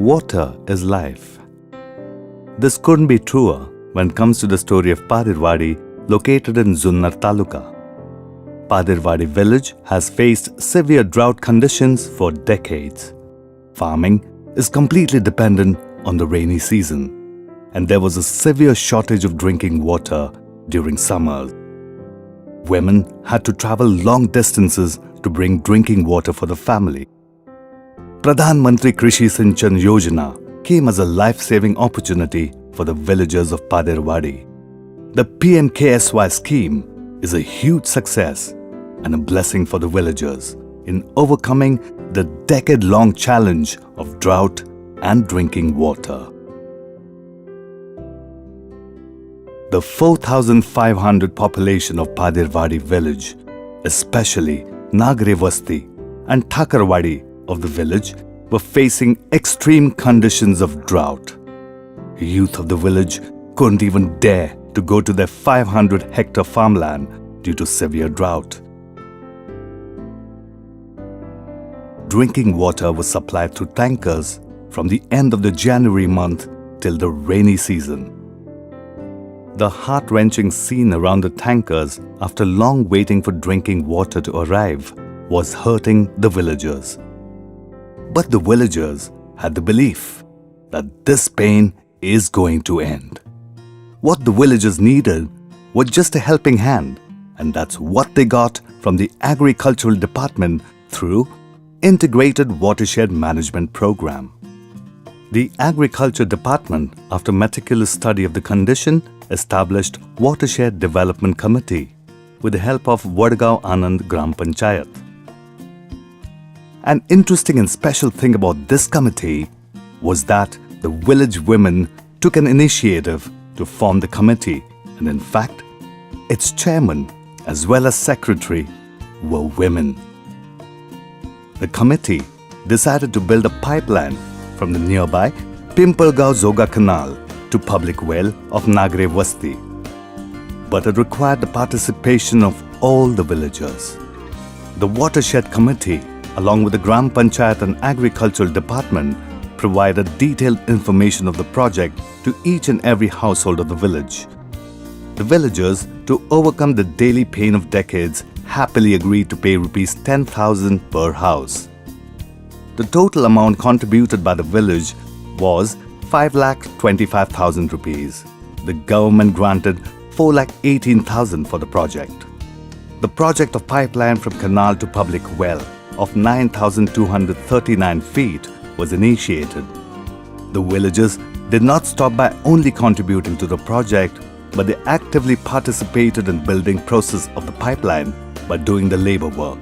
Water is life. This couldn't be truer when it comes to the story of Padirwadi, located in Zunnar Taluka. Padirwadi village has faced severe drought conditions for decades. Farming is completely dependent on the rainy season, and there was a severe shortage of drinking water during summers. Women had to travel long distances to bring drinking water for the family. Pradhan Mantri Krishi Sinchan Yojana came as a life-saving opportunity for the villagers of Padirwadi. The PMKSY scheme is a huge success and a blessing for the villagers in overcoming the decade-long challenge of drought and drinking water. The 4,500 population of Padirwadi village, especially Nagrevasti and Thakarwadi of the village, were facing extreme conditions of drought. Youth of the village couldn't even dare to go to their 500-hectare farmland due to severe drought. Drinking water was supplied through tankers from the end of the January month till the rainy season. The heart-wrenching scene around the tankers after long waiting for drinking water to arrive was hurting the villagers. But the villagers had the belief that this pain is going to end. What the villagers needed was just a helping hand, and that's what they got from the Agricultural Department through Integrated Watershed Management Program. The Agriculture Department, after meticulous study of the condition, established Watershed Development Committee with the help of Vadgaon Anand Gram Panchayat. An interesting and special thing about this committee was that the village women took an initiative to form the committee, and in fact, its chairman as well as secretary were women. The committee decided to build a pipeline from the nearby Pimpalgaon Zoga Canal to public well of Nagrevasti, but it required the participation of all the villagers. The Watershed Committee, along with the Gram Panchayat and Agricultural Department, provided detailed information of the project to each and every household of the village. The villagers, to overcome the daily pain of decades, happily agreed to pay Rs 10,000 per house. The total amount contributed by the village was 5,25,000 rupees. The government granted 4,18,000 for the project. The project of pipeline from canal to public well of 9,239 feet was initiated. The villagers did not stop by only contributing to the project, but they actively participated in building process of the pipeline by doing the labor work.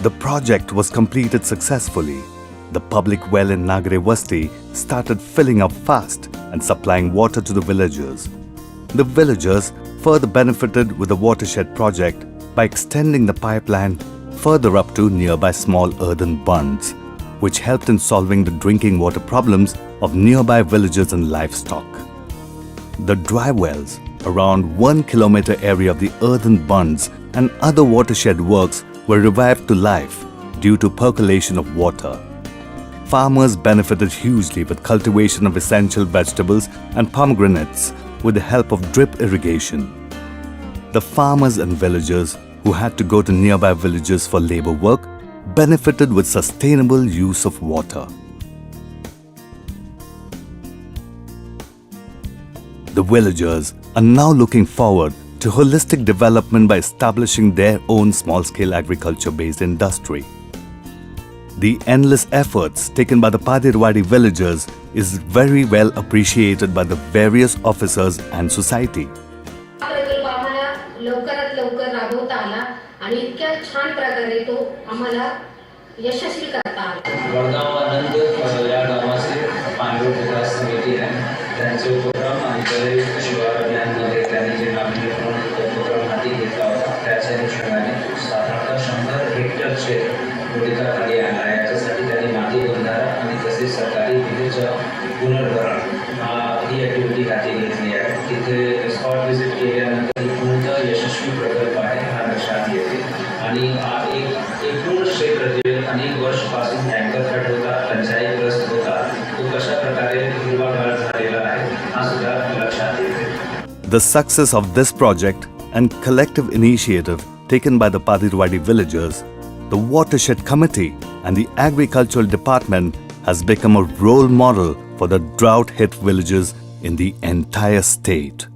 The project was completed successfully. The public well in Nagrevasti started filling up fast and supplying water to the villagers. The villagers further benefited with the watershed project by extending the pipeline further up to nearby small earthen bunds, which helped in solving the drinking water problems of nearby villages and livestock. The dry wells around 1 kilometer area of the earthen bunds and other watershed works were revived to life due to percolation of water. Farmers benefited hugely with cultivation of essential vegetables and pomegranates with the help of drip irrigation. The farmers and villagers who had to go to nearby villages for labor work benefited with sustainable use of water. The villagers are now looking forward to holistic development by establishing their own small-scale agriculture-based industry. The endless efforts taken by the Padirwadi villagers is very well appreciated by the various officers and society. यशस्वी करता वडगाव आनंद या गावाचे पांडव विकास समिती आहे त्यांचे उपक्रम आणि दरेक शिवार अभियानमध्ये त्यांनी जे नाविन्यपूर्ण उपक्रम हाती घेतला होता त्याच्या अनुषंगाने साधारणतः 100 हेक्टरचे मुळीचा खाली आणला आहे. याच्यासाठी त्यांनी माती बंधारा आणि तसेच सरकारी विहिरीचं पुनर्भरण ही ॲक्टिव्हिटी हाती घेतली आहे. तिथे स्पॉट व्हिजिट केल्यानंतर ही पूर्ण यशस्वी प्रकल्प आहे हा लक्षात येते आणि एक पूर्ण क्षेत्र जे अनेक वर्षापासून टँकरसाठी होता, टंचाईग्रस्त होता The success of this project and collective initiative taken by the Padirwadi villagers, the Watershed Committee and the Agricultural Department has become a role model for the drought-hit villages in the entire state.